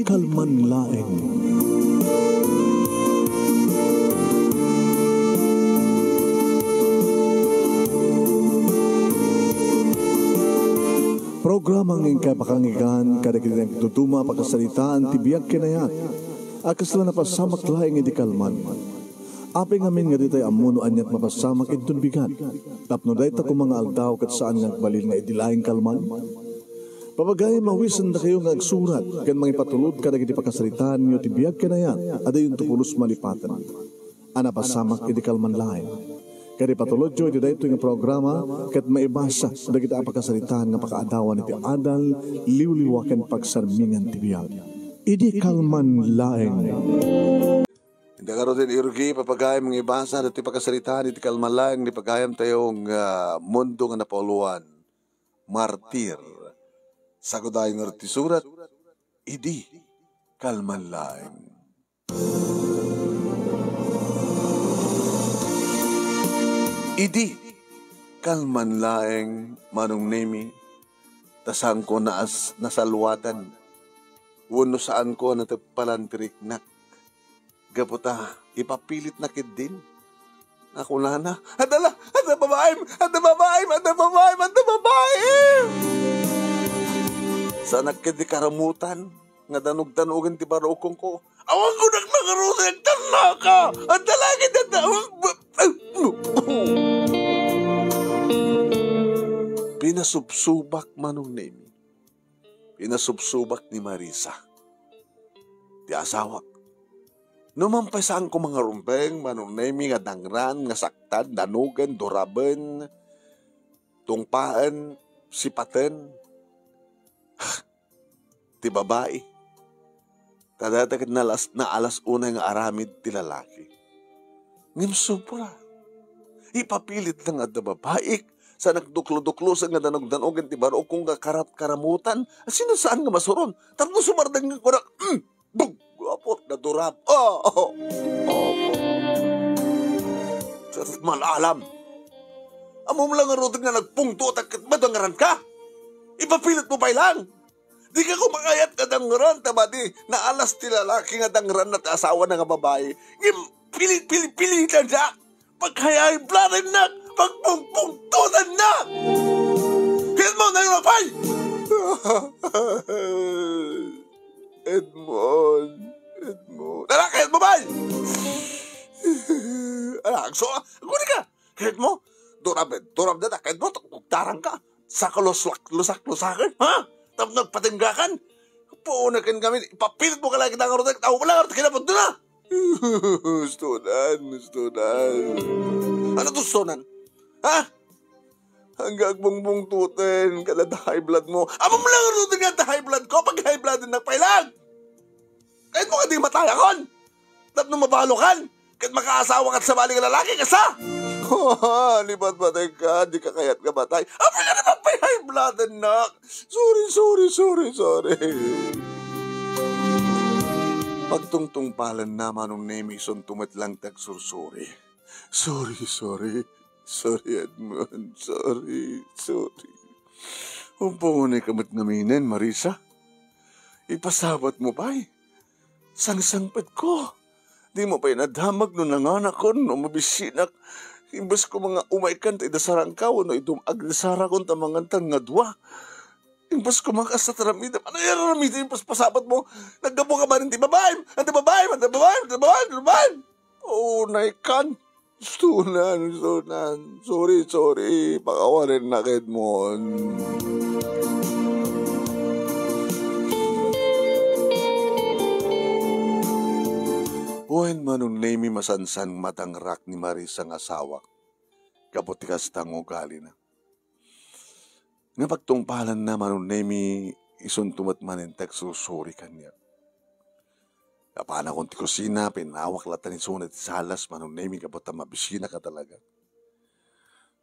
kalman laeng. Programang ingkay pakangigan kada kinang tutuma pagkasalitaan tibiyag kinayat akas lang napasamak laeng iti kalman. Apeng amin nga ditay amuno anyat mapasamak itun bigat. Tapno day ta kung mga aldaw kat saan nga balil nga idilaing kalman. Papagay mawisan na kayo nga agsurat kan mga ipatulod kada iti pagkasalitaan nyo tibiyag kinayat ada yung tupulos malipatan. Ana pasamak iti kalman laeng. Kaya patulod jo iti dayto nga programa ket maibasa dagiti apakasalitaan nga pakaadawan iti adal liwliwaken pagsarmingan ti biag. Idi kalman laeng. Hindi karo din irugi papagayam nga ibasa dati pagkasalitaan iti kalman laeng ni pagayam tayong mundo nga napoluan. Martir. Saguday nga ti surat idi kalman laeng. Idi, kalman laeng manong nemi, tasang ko nasalwatan, wano saan ko natagpalantiriknak, gaputa, ipapilit na kid din, ako na, adala babaim, sa nakid di karamutan, nga danog-danogan ti barokong ko, awang ko nagmagarusin, tanaka, adalagin na pinasubsubak manong nemi. Pinasubsubak ni Marisa. Di asawak. Numampay saan ko mga rumpeng, manong nemi nga dangran, nga saktan, danugan, duraben, tungpaan, sipaten. Ti babae. Kadatakit na alas una nga aramid ti lalaki. Ngimsupra. Ipapilit lang at babaik sa nagduklo-duklo sa nga danog-danogan ti baro kung karat-karamutan. Sino saan nga masuron? Tapos sumardang nga ko na, bug! Apot na durap. Sa malalam. Amom lang nga rodin nga nagpungto at madangaran ka. Ipapilit mo pa ilang. Di ka kumakayat ka dangran, tabadi, na alas ti lalaki nga dangran at asawa na nga babae. Pili-pili-pilitan siya. Pagkayay blanin na, pagpungpungtunan na. Hit mo na yung mapay. Edmond. Lalaki, hit mo ba? Anak, so, guni ka. Hit mo. Durab na, hit mo, tarang ka. Saka lusak-lusakan, ha? Tapos nagpatinggakan. Puunakan kami. Ipapilit mo ka lang kita nga rotek. Ako pala nga rotek. Kinapot doon na. Studan. Ano to studan? Ha? Hanggang bungbong tutin. Kada high blood mo. Amo mo lang nga rotek nga high blood ko. Pag high blood din nagpailag. Kahit mo ka di matayakon. Tapos nung mabalokan. Kahit makaasawa ka sa bali ka lalaki kasa. Libat batay ka, di ka kayat ka batay. Apa ka naman pa high blood, anak? Sorry. Pagtungtungpalan naman ng Nemison tumatlang tagsursuri. Sorry, Edmond. Sorry. Umpungan ay kamat ngaminan, Marisa. Ipasabat mo pa eh. Sangsangpet ko. Di mo pa inadhamag no nanganak ko, no mabisinak. Imbes ko mga umaikan tayo dasarang kao, no itong agdasara ko tamangantan nga dua. Imbes ko mga kasataramid, ano yung ramid yung pasapat mo? Nagdabo ka ba rin, di babae? Ante babae? Oo, naikan. Stunan. Sorry. Pakawarin na kid mo. Buwan manong nemi masansang matangrak ni Marisa ang asawa. Kaputikas tang ugali na. Nga pagtungpalan na manong nemi isuntumat manintag susuri kanya. Kapana kong ti kusina, pinawak latan ni sunat salas manong nemi kaputa mabisina ka talaga.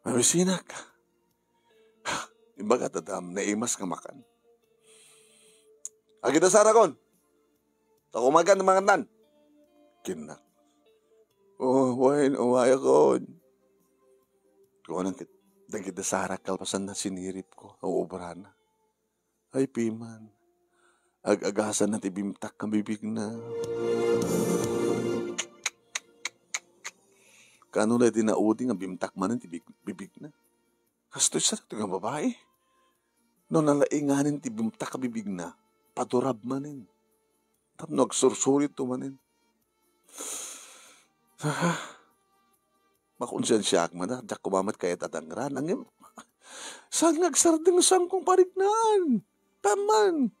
Mabisina ka. Imbaga tadam, naimas ka makan. Agita sarakon. Takumagan ng mga tan. Kinak. Umaya ko. Kung anong kita sa harak kalpasan na sinirip ko, uubra na. Ay, piman. Ag-agasan na tibimtak kang bibig na. Kano na tinaudi nga bimtak man ang bibig na. Kastoy sa ito nga babae. No nalainganin tibimtak ka bibig na, padurab manin. Tapno agsursurit to manin. Makonsensya akman na, jak kumamat kaya tatangran. Angin, saan nagsardeng sang kong pariknaan? Taman.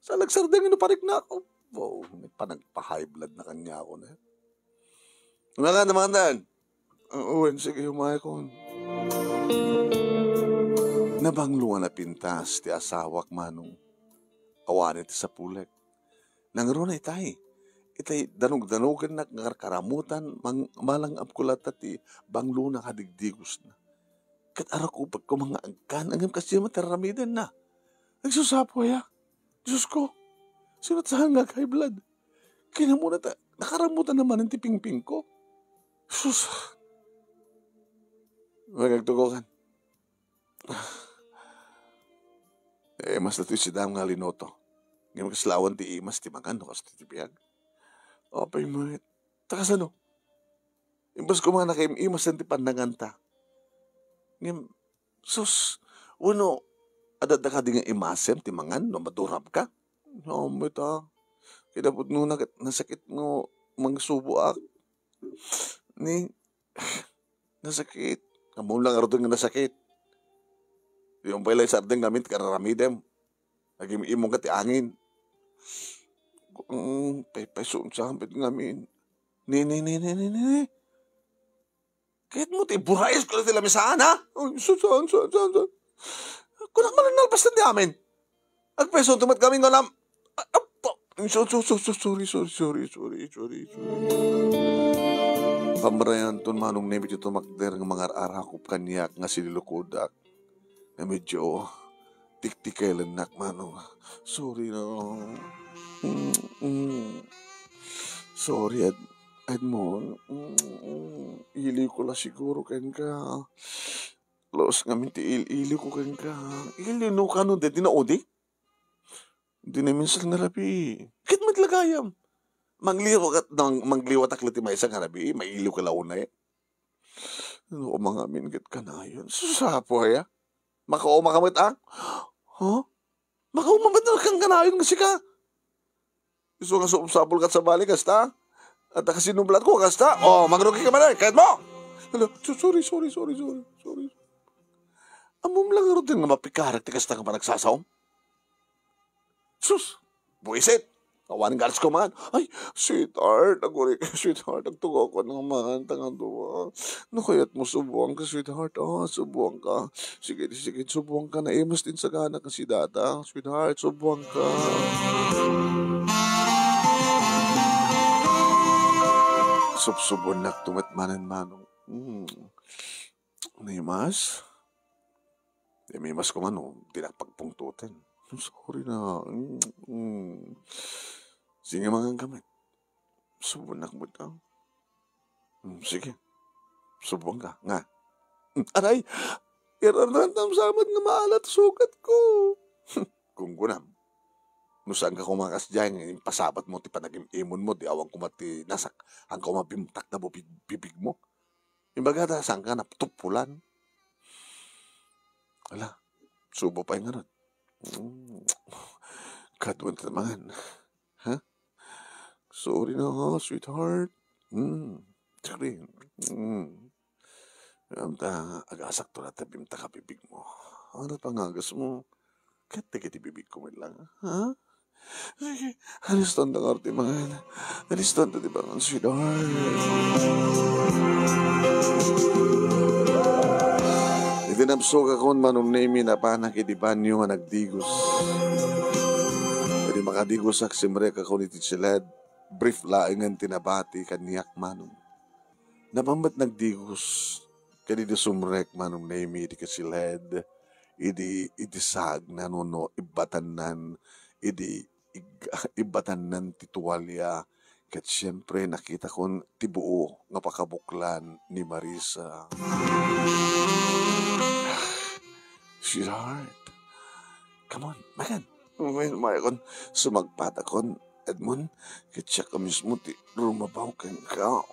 Saan nagsardeng ino parikna ako? Wow, panagpa-high blood na kanya ako na. Mga naman. Uwan, sige, humay ko. Nabanglungan na pintas ti asawak manong awanin ti sa pulag. Nangro na itay. Itay danog-danogan na karamutan malang apkulat ti banglo na kadigdigos na. Kat arak upag ko mga angkan angam kasi mataramidan na. Nagsusapo ya. Diyos ko, sinatsahan nga kay blood. Kaya muna nakaramutan naman ang tiping-ping ko. Sus. Magagtukokan. Mas na ito si Dam nga linoto. Ngayon kaslawan ti imas ti makan no kasi ti biyag. Opay mo it. Takas ano? Imbas ko mga nakiimas ti pandangan ta. Ngayon, sus, uno, adada ka di nga imasem ti mangan no madurab ka. No, may ta. Kinapot nung nasakit no mangsubo ak. Ni, nasakit. Kamu lang arutong nga nasakit. Yung pala sardeng gamit kararamidem. Naging imong ka ti angin. Paysun sa hampit ngamin. Ni. Kahit mo ti burayas ko na tila misaan ha? Saan. Kung naman nalbastan di amin. Agpeso tumat kami nga lang. Sorry. Pamarayan ton manong nebit ito makder ng mga arakop kanyak nga sililukodak. Na medyo tiktikailan nak manong. Sorry na. Sorry Edmond. Ili ko la siguro ken ka. Los nga minti ili ko ken ka. Ili no kanon de dinaodi. Di na minsan nalabi. Kit maglagayam. Mangliwat aklit may isang harabi, may iliw ka launa eh. Ano mga mingat ka na yun? Susapo ya? Makauma kamit ang? Huh? Makauma ba't na kang kanayon kasi ka? Gusto nga sapol ka sa balik, kasta? At kasinublat ko, kasta? Oh, magrugi ka man eh, kahit mo! Sorry. Amom lang rin din nga mapikarat, kasta ka pa nagsasawm? Sus! Buisit! Kawan galas ko man. Ay, sweetheart. Sweetheart. Nagtugaw ko naman. Tangan doon. Nakayat mo subuang ka, sweetheart. Subuang ka. Sige, subuang ka. Naimas din sa gana kasi data. Sweetheart, subuang ka. Subsubon na tumatmanan manong. Naimas? Naimas ko man, tinapagpungtutin. Sorry na. Sige mga gamit. Subunak mo daw. Sige. Subuang ka. Nga. Aray! Irarantam samad nga maalat sukat ko. Kung gunam. Nusaan ka kumakas dyan, pasabat mo, ti panagimimon mo, di awang kumati nasak, ang kumabimtak na bibig mo. Imbaga, saan ka naptupulan. Ala, subo pa yung ganun. Kadwan ka naman. Ha? Sorry na ha, sweetheart. Sorry. Agasak to na tabimta ka bibig mo. Ano pangagas mo? Kati bibig ko man lang. Ha? Sige, aliston na arte man. Aliston na diba ang sweetheart. Itinapsok akong manong name na panakidibanyo nga nagdigos. Pwede makadigos ak simrek ako ni Titsilad. Brief laingan tinabati kaniyak manong. Napambat nagdigos. Kanidi sumrek manong name di kasilad. Idi sag na no ibatanan. Ibatanan tituwalya. Kat siyempre nakita kong tibuo nga pakabuklan ni Marisa. Sweetheart, come on, makan. Ngayon mayroon sumagpat akon, Edmond, kitsa ka mismo ti rumabaw ken ka.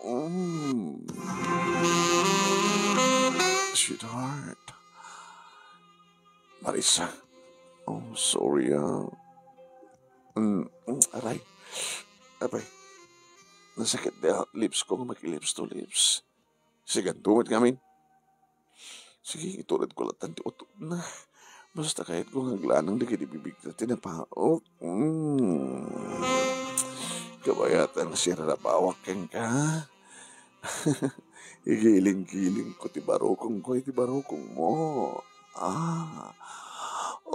Sweetheart. Marisa, oh, sorry aray, abay, nasakit na lips ko, mag-lips to lips. Sige, tumot kami. Sige, itulad ko lang tanti utod na. Basta kahit kung haglanang di kinibibig na tinapaok. Kabayatan si Rarabawak keng ka. Igiling-giling ko ti barokong ko, ti barokong mo.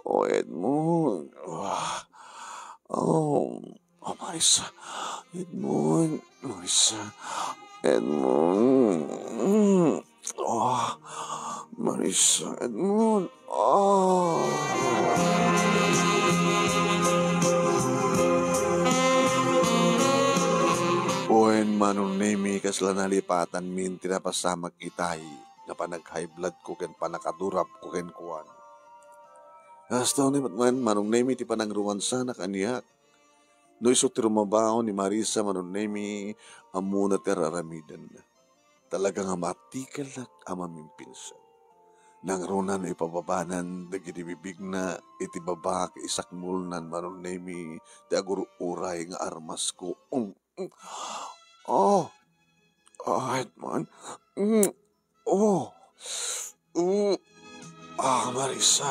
Oh, Edmond. Oh, Marisa. Edmond. Marisa. Edmond. Oh, Marisa. Edmond. Oh. Oen manong nemi kasla nalipatan min tinapasamak itay na panag-high blood ko ken panakadurap ko ken kuwan. Hasta ni man manong nemi ti panangruwan sana kaniyak. No iso ti rumabaw ni Marisa manong nemi amuna ti raramidan. Talagang amatikal na amamimpinsan. Nang runan ipababanan dagiti bibig na iti baba isakmulnan manong nemi ti agururay nga armas ko. Oh, Edmond. Marisa.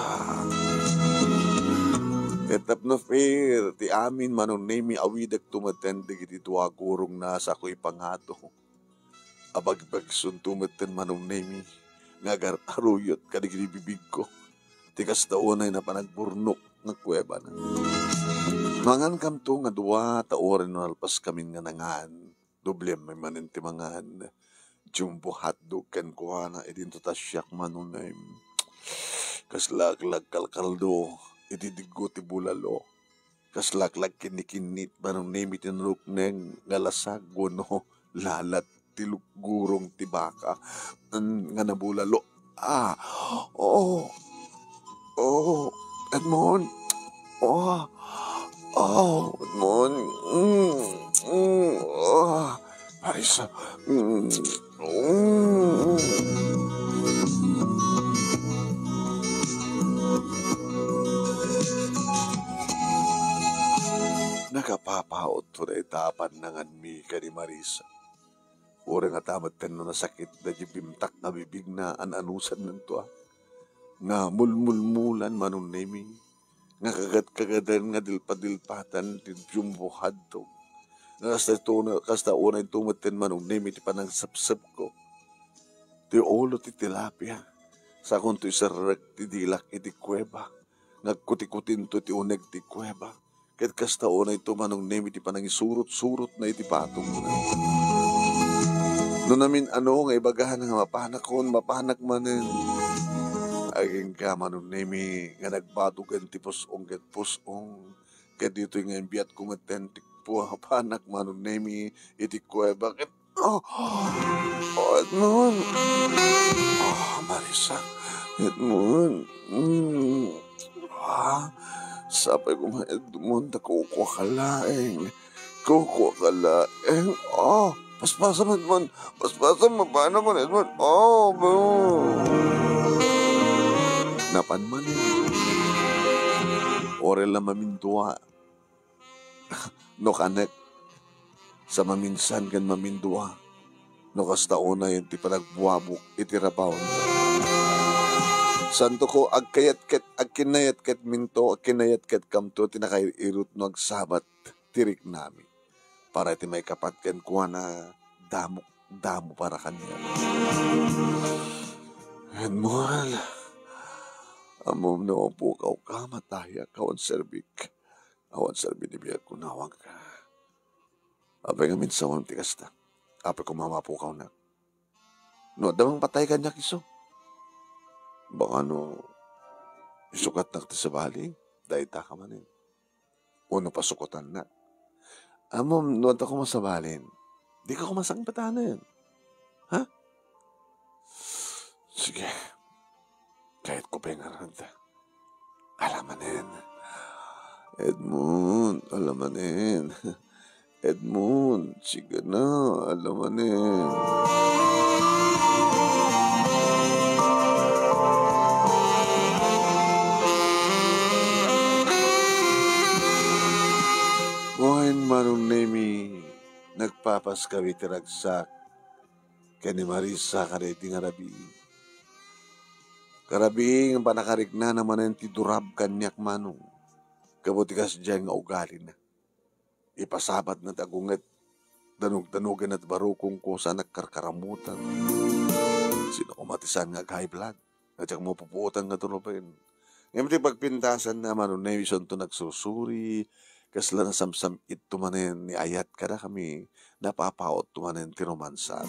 Tetap na fair, ti amin manong nemi awidag tumaten digiti tuwagurong nasa ako'y pangato. Abagbag sun tumaten manong nemi, ngagar aruyot kadigiti bibig ko. Tikas taonay na panagburnok ng kuweba na. Mangan kam to nga duwa taoren no alpas kamin nga nangan. Doble may maninti mangan. Jumbo hotdog ken kuha na idinto tasyak manunay. Kaslaglag kalkaldo ididigo ti bulalo. Kaslaglag kinikinit manong nemi tinrukneng ngalasag no lalat ti gurong ti baka nga nabulalo. Edmond. Edmond. Marisa. Nakapapaot to na itapan nangan mi ka ni Marisa. Ura nga tamat ten no nasakit na bimtak na bibig na ananusan nito nga mulmulmulan manong nemi. Nga kagat-kagadan nga dilpadilpatan ti jumbo hadto. Nga kasta unay tumaten manong nemi ti panang sapsap ko. Ti ulo ti tilapia. Sa kung ti sarak ti dilak iti kuweba. Nagkuti-kutin to ti uneg ti kuweba. Ket kasta unay tumanong nemi ti panang isurot-surot na iti patong na. No namin nga ibagahan nga mapanak manen. Aging ka manong nemi nga nagbadugan ti pusong ket pusong. Ket dito nga imbiat kumatentik po panak manong nemi iti kuweba ket Edmond. Marisa. Edmond. Sapay ko mga Edmond, kukuha ka laeng. Paspasa Edmond. Paspasa mo, paano mo Edmond? Napan man orel na mamindua. No kanek. Sa maminsan kan mamindua. No kastaona yung ti panagbuwabok iti rabaw. Santo ko agkinayat ket minto agkinayat ket kamto tinakairut no agsabat tirik nami. Para iti may kapatken kuha na damo para kanila. Edmond. Amom na po ka mataya kawan serbik. Awan serbik ni biyag kunawag ka. Apay nga minsan ko ti kasta. Apay ko mamapukaw na. No, damang patay ka niya kiso. Baka isukat na ti sa bali. Dahil ta ka manin. Uno pasukutan na. Amom, nuwad ako masabalin. Di ka kumasang patanan. Ha? Sige. Kahit ko pengarad. Alaman na yan. Edmund, alamanin. Edmund, sige na, alamanin. Buhayin manong nemi, nagpapas kami tiragsak, kani Marisa kareti nga rabi. Karabing ang panakarik na naman ang tidurab kanyak manong. Kabutikas dyan nga ugali na. Ipasabat na tagungat, danog-danugan at barukong ko sa nagkarkaramutan. Sino kumatisan nga high blood, at siyang mapupuotan nga tunopin. Ngayon pagpintasan naman, nung nation to nagsusuri, kasla na samsam ito manen ni ayat kada kami, napapaot tumanen tiromansan.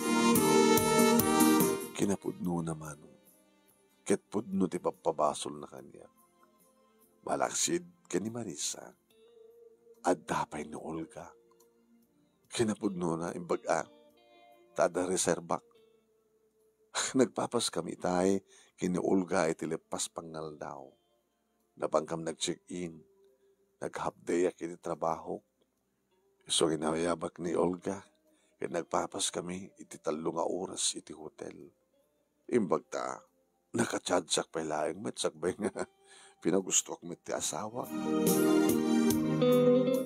Kinapudno naman, ketpudno ti papabasol na kanya. Malaksid ka ni Marisa, at dapay ni Olga. Kinapudno na imbaga, tada reserbak. Nagpapas kami tay, kini Olga itilipas pangal daw. Napangkam nag-check-in, nag-half-day kini trabaho. So ginawayabak ni Olga, kaya nagpapas kami iti 3 nga oras iti hotel. Imbagta, nakachadsak pa laing matsakbay nga pinagusto ko ti asawa.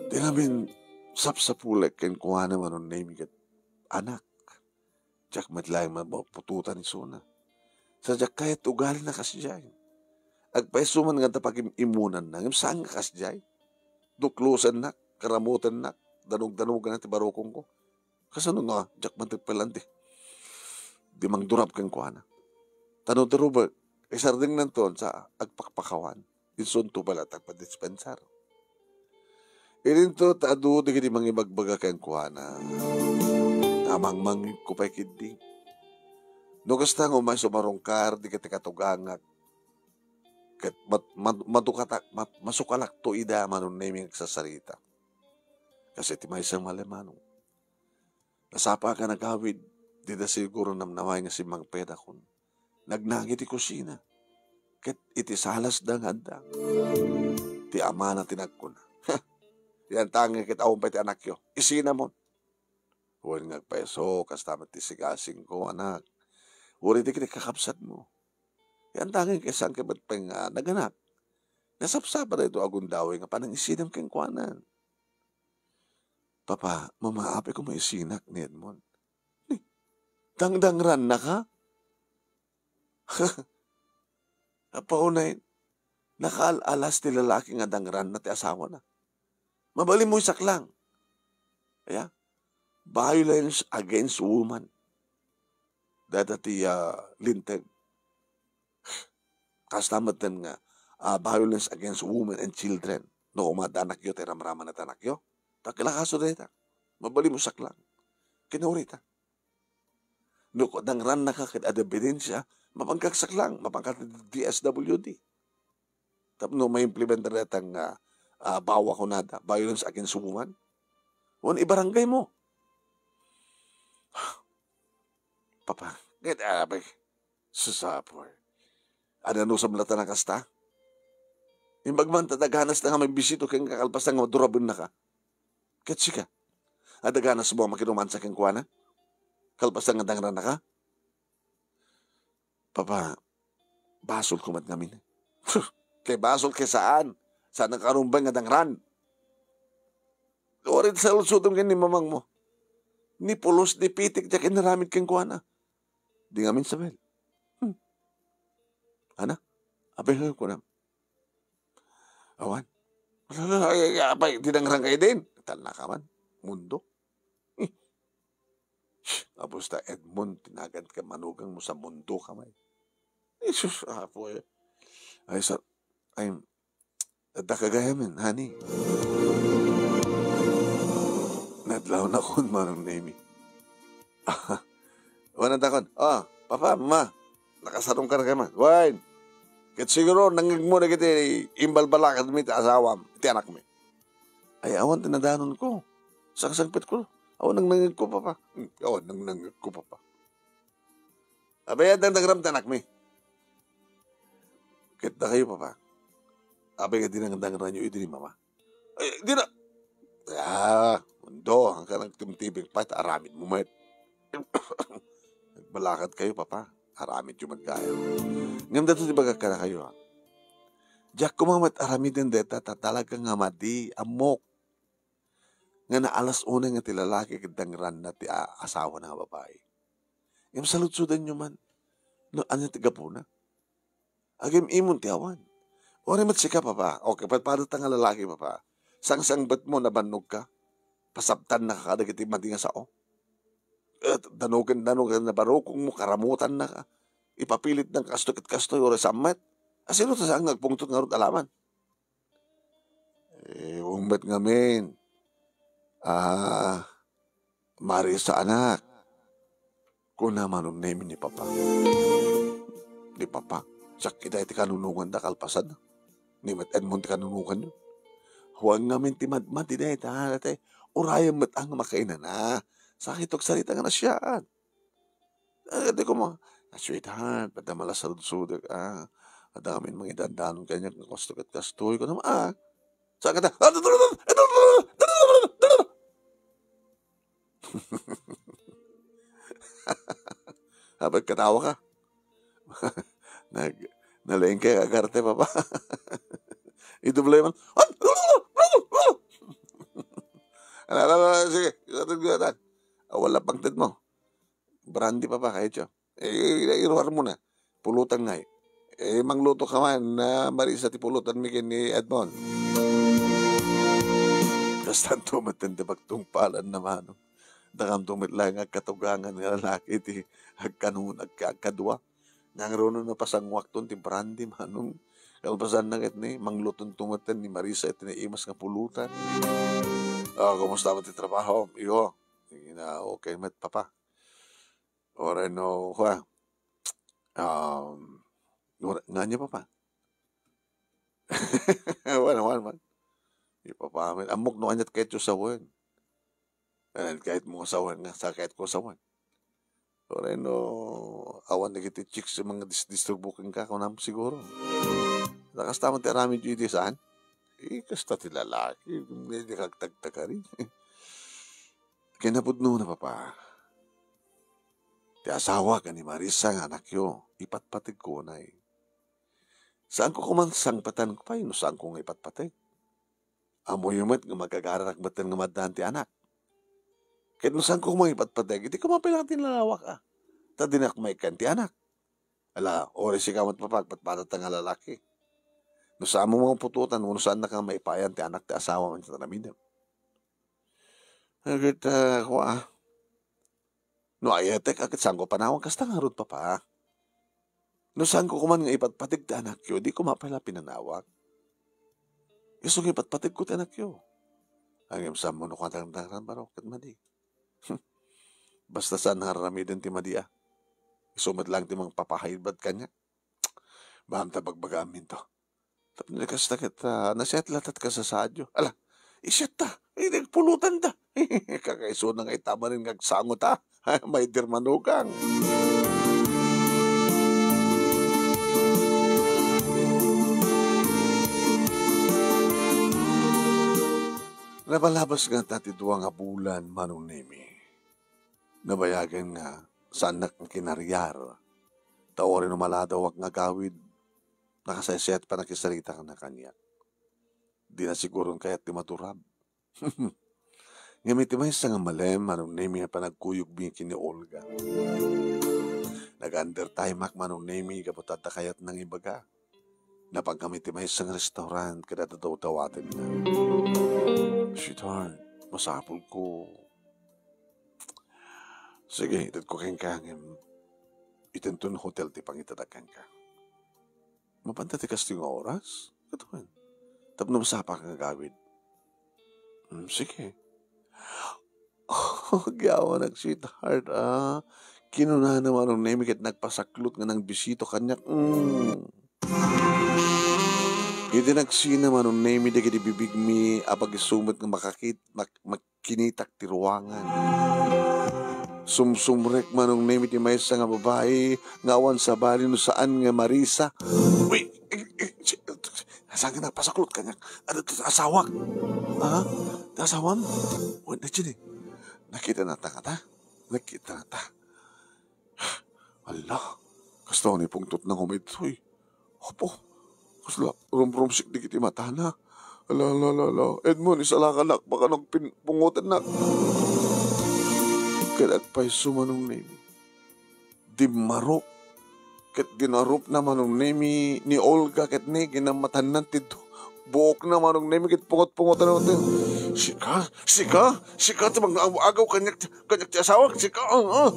Di namin sapsapulek ken kuha naman ang name kat anak. Diyak matlayang mapututan ni Suna. Sa diyak kahit ugali na kasjay. Agpaisuman nga tapag imunan na. Saan nga kasjay? Duklusan na, karamutan na, danog-danugan na ti barokong ko. Kasano nga, diyak matagpalante. Di mang durab kang kuha na. Tanong-tarubag, isarding nanton sa agpakpakawan. Isunto pala tagpadispensar. Ilinto taadu di kiti mangibagbaga kang kuha na. Amang mangip ko pa'y kiding. No kasta nga umay sumarongkar, di kati katugangag. Kat masukalak to ida manon naming sasarita. Kasi ti may isang malamanong. Nasapa ka nagawid, di da siguro namnaway nga si Mang Peda kun. Nagnangit ti kusina. Kat iti salas da nga da. Ti ama na tinagkuna. Yan tangi kit awang pa ti anak yo. Isina mo. Huwag nagpeso, kastamat ti sigasing ko, anak. Uri di kakapsat mo. Yan tanging kisang kibat pa nga naganak. Nasapsapa na ito agundawi nga panang isinam keng kwanan. Papa, mamaapi ko may isinak ni Edmond. Dangdangran na ka? Paunay, nakaalas ti lalaki nga dangran na ti asawa na. Mabali mo isak lang. Kaya, violence against woman. Dadati linteg. Kastamatan nga, violence against women and children. No, umadanak yo, teramraman na tanak yo. Takilakaso dita. Mabali mo saklang. Kinaurita. No, dangran na ka kit ada ebidensya, mapangkaksak lang, mapangkat DSWD. Tapos no, may implement na datang bawa ko nada, violence against woman. Wan ibarangay mo. Papa, get abay. Susapoy. Ano no sa mlata na kasta? Imbagman tataganas na nga may bisito kang kakalpas na nga durabon na ka. Ketsi ka. Adaganas mo ang makinuman sa kang kuwana? Kalpas na nga dangran na ka? Papa, basol kumat ngamin. Kay basol kay saan? Saan ang karumbang nga dangran? Orin sa lusutong ni mamang mo. Ni pulos, ni pitik, diya kinaramid kang kuwana. Di nga min sabel. Ana? Abay ko na. Awan. Abay, dinangrang kayo din. Talna ka man. Mundo. Tapos ta Edmond, tinagan ka manugang mo sa mundo ka may. Jesus, po eh. Ay, sa, ay, dakagayamin, honey. Nadlaw na kun manong name. Wanan takon. Papa, mama, nakasarong ka na kayo man. Wine. Kat siguro, nangig mo na kita imbalbalakad mi ti asawam, ti anak mi. Ay, awan tinadanon ko. Sangsangpit ko. Awan nangig ko, papa. Awan nangig ko, papa. Abay, ang nagram ti anak mi. Kat na kayo, papa. Abay, ka dinang nyo ito ni mama. Ay, di na. Mundo, hanggang nagtimtibig pa, aramid mo met. Nagbalakad kayo, papa. Aramid yung magkaya. Ngam dato di baga ka na kayo, ha? Diyak kumamat aramid ng deta, talagang nga madi, amok. Nga na alas una nga tilalaki kitang ran na ti asawa na babae. Ngam salutsudan nyo man. No, ano tiga po na? Agim imon ti awan. O rin matsika, papa. O kapag padatang nga lalaki, papa. Sang-sangbat mo na banog ka. Pasabtan na kakadagiti mati nga sao. Danugan na barokong mo, karamutan na ka. Ipapilit ng kasto-kastoy o resamat. Asino ta saan nagpungtot nga ron alaman? Umbat ngamin. Mari sa anak. Kung naman name ni papa. Ni papa. Sak kita iti kanunungan da kalpasan. Ni Mat Edmond ti kanunungan yun. Huwag namin ti madmad ti deta. Urayang mat ang makainan na. Sakit og salita nga na siya. Di ko mo. Sweetheart, pata malasarud-sudag. Adamin mga idandanon kanya ng kastoy ko naman. Saan ka na? Habang katawa ka. Nalaing kay agarte, papa. Ito pala yung sige, isatag-gatan. Wala pagtad mo. Brandy pa ba kahit siya? Iruhar mo na. Pulutan nga mangluto ka man na marisa ti pulutan mi ni Edmond. Kastan tumatan ti pagtungpalan naman. Dakam tumitlang katugangan nga lalaki ti agkanun agkadwa. Nangaroon na pasangwak ton ti Brandy manong. Kalpasan na ni mangluton tumatan ni Marisa iti naimas nga pulutan. Kumusta mo ti trabaho? Iyo. Okay mat papa. Ora no kwa. Nga niya papa. Wan. Ipapamin. Amok no anyat kahit yung sawan. Kahit mo sawan nga. Kahit ko sawan. Ora no. Awan na kita chicks sa mga disturbukin ka. Kung naman siguro. Nakas tamang ti arami dito saan? Kasta ti lalaki. Hindi kagtagtag ka rin. Kinapudno na papa. Ti asawa ka ni Marisa nga anak yo. Ipatpatig ko na Saan ko kumansang patan ko pa yun? Saan ko nga ipatpatig? Amo yung mat nga magkagarak batan nga madan ti anak. Kahit no saan ko mga ipatpatig, hindi ko mapilang tinlalawak Tadinak may kan ti anak. Ala, oras si kamat papagpatpatat nga lalaki. No saan mo mga pututan, no saan na kang maipayan ti anak ti asawa man sa tanamidam. Agad ko No ayatek, agad saan ko panawang kasta nga ron papa. No saan ko kuman nga ipatpatig ti anak yo, di ko mapala pinanawag. Iso nga ipatpatig ko ti anak yo. Ang imsam mo no katang-tangan baro, kat madi. Basta saan haramidin ti madi Isumad lang ti mang papahayad kanya. Baham ta bagbagamin to. Tapos nilikas na kita, nasyat latat ka sa sadyo. Ala, isyat ta, pulutan ta. Kakaiso na nga itama rin ngagsangot may dirmanugang. Nabalabas nga tati duwa nga bulan manong nimi. Nabayagan nga sanak ng kinaryar. Taorin umaladawak nga gawid. Nakasayset pa nakisarita ka na kanya. Di na siguro kaya't ti maturab. Ngamit sa nga malem, manong nemi nga panagkuyog bingkin ni Olga. Nag-under time manong nemi kapatata kayat ng ibaga. Napagkamit sa nga restaurant kada tataw-tawatin na. Sweetheart, masapol ko. Sige, itad ko kayong kangin. Itentun hotel ti pangitadakan ka. Mapanta ti kasting oras? Katuan. Tapos na masapa kang gawid. Sige. Gawa sweetheart, Kinuna naman ang nemi kat nagpasaklot nga ng bisito kanya. Iti nagsina man ang nemi di kiti bibig mi apag isumot nga makinitak ti ruangan. Sumsumrek man ang nemi ti maysa nga babae ngawan sa bali no saan nga Marisa. Wait! Saan ka nagpasaklot kanya? Ano ito asawak? Ha? Asawam? Wala na dyan eh. Nakita na ta ka ta? Nakita na ta. Allah, gusto ko ni pungtot na kumitoy. Opo, kusla, rum-rumsik di kiti mata na. Ala. Edmond, isala ka nak, baka nang pungutan na. Kadagpay sumanong name. Di marok. Kat dinarup na manong name ni Olga kat ni ginamatan ng tito. Buok na manong name kat pungot-pungotan na natin. Sika, tabang agaw kanyak ti asawa, sika,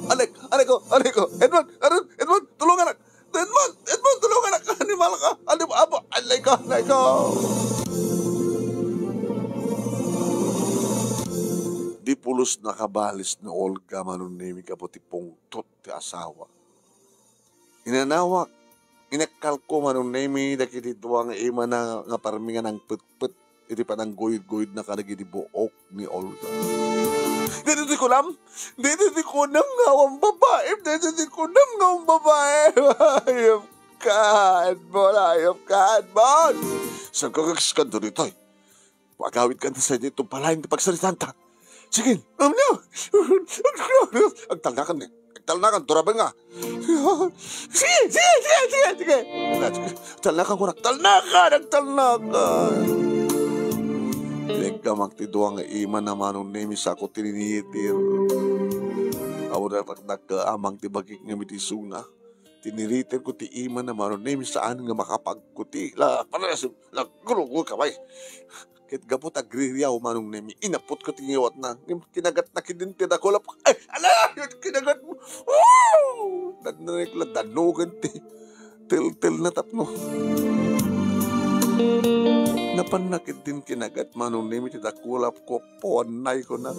alay ko, Edmond, tulungan nak, Edmond, tulungan nak, animal ka, alay ko. Di pulos nakabalis na Olga manunimi ka po ti pungtot ti asawa. Inanawak, inakal ko manunimi da kiti tuwang ima na nga parmingan ng put-put. Iti pa ng goyd-goyd na kalagi di buok ni Olga. Dito ko nam ngawang babae. Ayop ka, Edmond. Saan ka kagskanto nito eh? Pagawit ka na sa dito palahin na pagsaritanta. Sige, agtalnakan eh. Agtalnakan, turabang nga. Sige. Agtalnakan ko, agtalnakan. Legga magtiduang nga ima naman nung nemis ako tininitir. Ako na nagkaamang tibagik nga mitisuna. Tiniritir ko ti ima naman nung nemis saan nga makapagkuti. Panas, gulong kamay. Kit gapot agriryaw manong nemi. Inapot ko tingiwat na. Kinagat na kidintin ako lap. Ay, kinagat mo. Woo! Dadnarik lang, danugan ti. Til na tapno. Napanakit din kinagat manong nemi titakulap ko. Puanay ko na.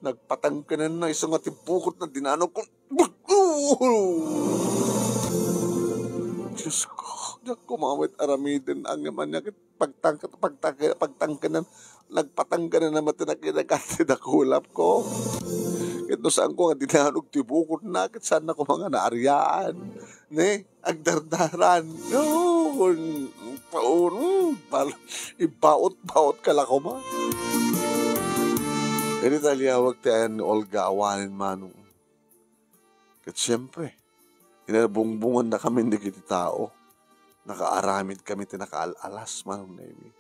Nagpatang ka na isang atipukot na dinano ko. Diyos ko. Diyak kumawit aramidin ang yaman niya. Pagtangkanan. Nagpatangka na naman tinakinagat titakulap ko. Ito saan ko nga dinanog tibukot na. Kit saan ako mga naaryaan. Ne? Agdardaran. Ibaot-baot ka lang ko ma. Kaya taliyawag tayo ni Olga awanin manong. Kat siyempre, inabungbungan na kami hindi kiti tao. Nakaaramid kami tinakaalas manong na imi.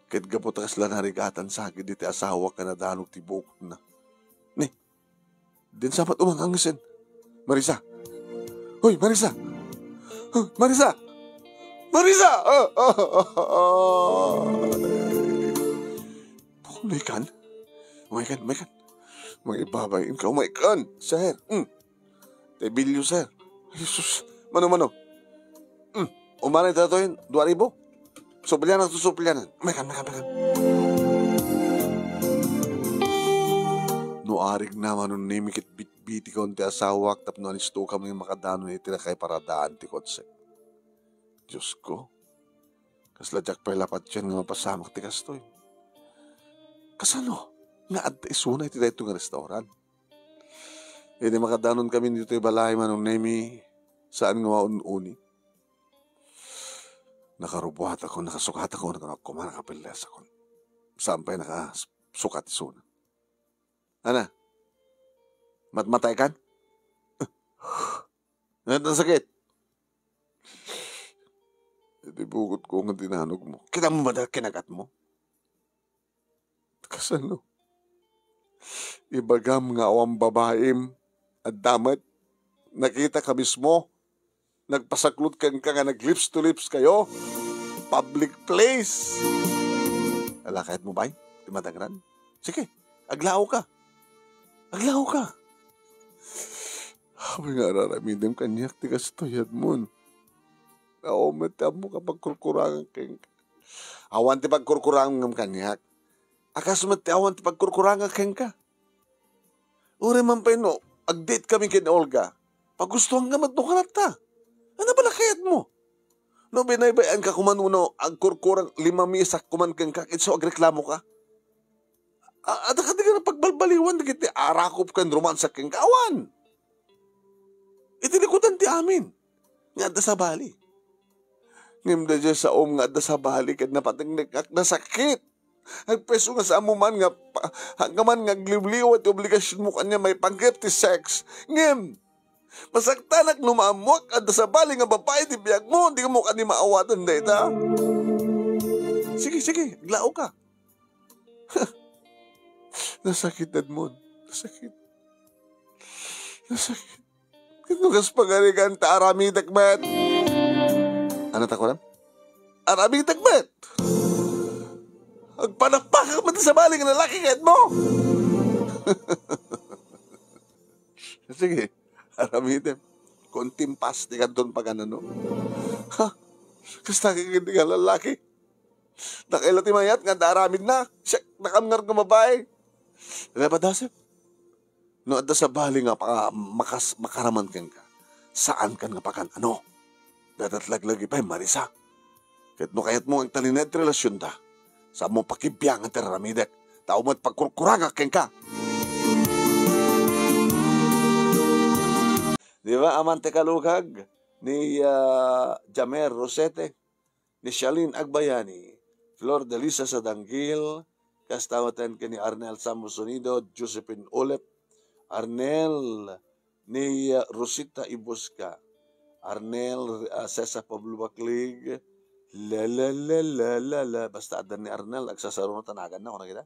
Kahit gaputas lang narigatan sa akin diti asawa ka na danog tibukot na. Ni, din sapat umangangasin. Marisa! Hoy, Marisa! Marisa! Umaykan? Mag-ibabayin ka, umaykan. Sir, Tebilyo, sir. Jesus, mano. Umanay tato yun, 2,000. Suplyanan to suplyanan. Umaykan. Nuarig naman nun nimikit biti ko ti asawak tapno anisto kami makadano iti na kay paradaan ti konsep. Diyos ko. Kasladyak pa'y lapat yan nga mapasamak ti kastoy. Kasano? Nga adta isuna iti dito nga restaurant. Hindi makadanon kami dito balay manong nemi saan nga maununi. Nakarubuhat ako, nakasukat ako, nakapilas ako. Sampay nakasukat isuna. Ana? Matmatay kan? Ang sakit. Hindi bugot ko nga tinanog mo. Kita mo ba kinagat mo? Kasano? Ibagam nga awang babaim at damat. Nakita ka mismo. Nagpasaklot ka nga nag-lips to lips kayo. Public place. Alakayat mo ba? Di matangran? Sige, aglaw ka. Habang nga araramidem kanyak, tigas toyad mo. Mata mo kapag kurkurangan keng. Awan ti pagkurkurangan kanyak. Akas mati awan ti pagkurkurangan keng ka. Uri man pa no, ag-date kami kin Olga. Pagustuhan nga matnukarat ta. Ano ba nakayat mo? No, binaybayan ka kumanuno, ang kurkurang 5 misak kuman keng kakit so agreklamo ka. Ada ka di ka na pagbalbaliwan, di kiti arakop kan romansa keng kawan. Itilikutan ti amin. Nga da sa bali. Ngimda dyan sa nga da sa balik at napatingnik ak nasakit. Nagpeso nga sa amuman nga hanggaman nga glibliw at obligasyon mo kanya may panggap ti sex. Ngim, masaktanak lumamwak at sa bali nga babae ti biyag mo, hindi ka mo kani maawatan data. Sige, aglao ka. Nasakit, Edmond. Nasakit. Kinugas pagalikan ta arami takbat. Ano ta ko lang? Arami takbat. Agpanakpak ka sa baling na lalaki kahit mo. Sige, arami takbat. Kontimpas di ka doon pag ano, no? Ha? Kasi nakikindi ka lalaki. Nakailati mayat nga daramid na. Siya, nakamngar ka babae. Diba, Dasip? No, at sa bali nga makaraman kang ka. Saan ka nga pakan? Ano? Dadatlaglag ipay marisa. Kahit no kayat mo ang talined relasyon da. Sa mo pakibiyang ang teramidek. Tao mo't pagkurkuragak kang ka. Di ba, amante kalugag ni Jamer Rosete, ni Shalin Agbayani, Flor de Lisa sa Danggil, kastawatan ka ni Arnel Samusonido, Josephine Olep, Arnel ni Rosita Ibuska, Arnel Cesa Pablo Baclig, basta adan ni Arnel, agsasaro na tanagan na, kung nakita?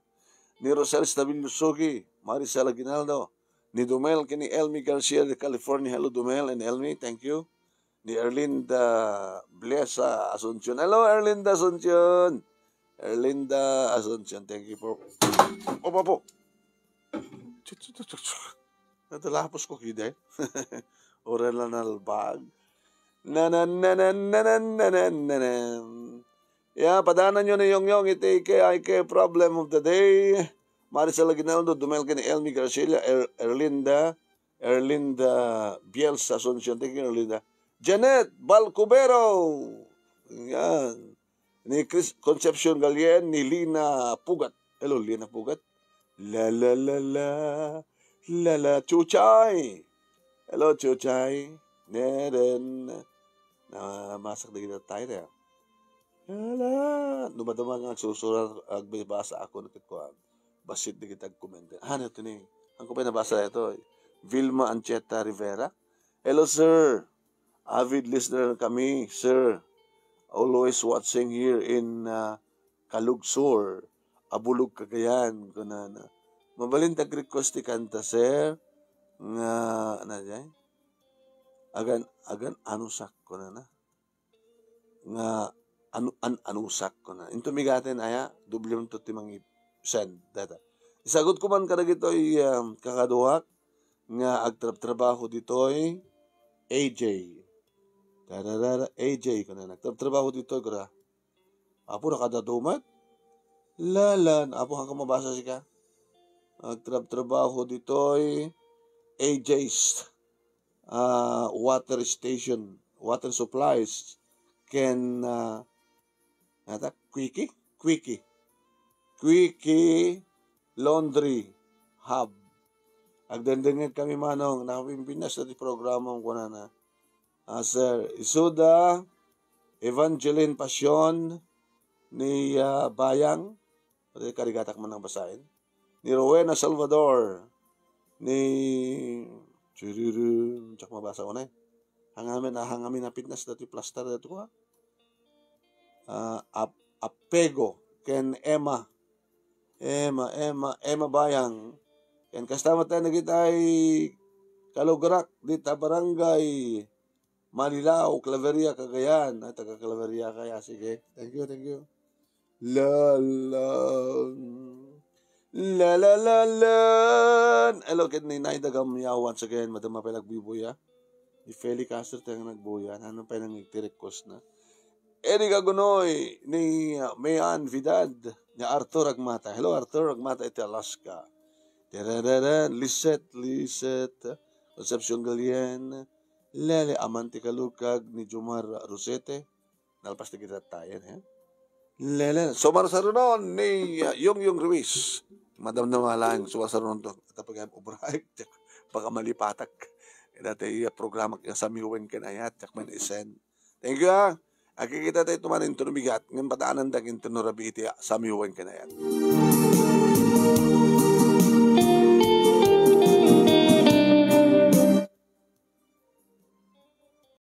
Ni Rosel Stabillo Sugi, Maricela Ginaldo, ni Dumel kini Elmi Garcia de California. Hello Dumel and Elmi, thank you. Ni Erlinda Blesa Asuncion. Hello Erlinda Asuncion. Erlinda Asuncion, thank you for... Opo. Natalapos ko kida eh. Oral na nalbag. Yeah, padanan nyo na yung ite problem of the day. Maricela Ginaldo, Dumel kini Elmi Garcia, Erlinda Bielsa Asuncion, thank you Erlinda. Janet Balcubero. Yan. Ni Concepcion Galien, ni Lina Pugat. Hello, Lina Pugat. La, Chuchay. Hello, Chuchay. Neren. Masak na kita tayo na. Dumadama nga susurat agbasa ako nakitkuhan. Basit na kita komende. Ano ito ni? Ang kupay nabasa ito. Vilma Ancheta Rivera. Hello, sir. Avid listener kami, sir. Always watching here in Kalugsor, Abulog, Cagayan. Mabalintag request ti kanta, sir. Nga, agan anusak ko na. Nga, anusak ko na. Into migaten, dublyon to timang send, data. Isagot ko man kada gito'y kakaduhak, nga agtrabaho dito'y AJ. AJ ko na nagtrabaho dito gra. Apo nakadadumat? Lalan, apo hanggang mabasa siya. Nagtrabaho dito'y AJ's water station, water supplies can Quickie Laundry Hub. Agdendengit kami manong napimpinas na di programang ko na. Sir Isuda Evangeline Passion ni Bayang, pati karigatak man ang basahin, ni Rowena Salvador, ni tsak mabasa ko na hangamin na fitness dati plaster dati ko Apego ken Emma Bayang ken kastama tayo nagitay Kalugrak dita barangay Malilao, Claveria, Cagayan. Taga Claveria kaya. Sige. Thank you. La. Hello, kid ni Nay Dagamya once again. Madama pa nagbibuya. Ni Feli Castro tayo nagbuya. Ano pa nang iti-request na. Eric Agunoy ni Mayan Vidad ni Arthur Agmata. Hello, Arthur Agmata iti Alaska. Lisette. Concepcion Galien. Lele Amante Kalukag ni Jomar Rosete. Nalpas na kita tayo. Lele. Sumar sa runon ni Yung Ruiz. Madam na malang sumar sa runon to. Tapos ubraik. Baka malipatak. Dati programa sa miwen ka na yan. Tsak man isen. Thank you Akikita tayo tumanin tunubigat, ng pataanan daging tunurabi iti sa miwan ka na yan.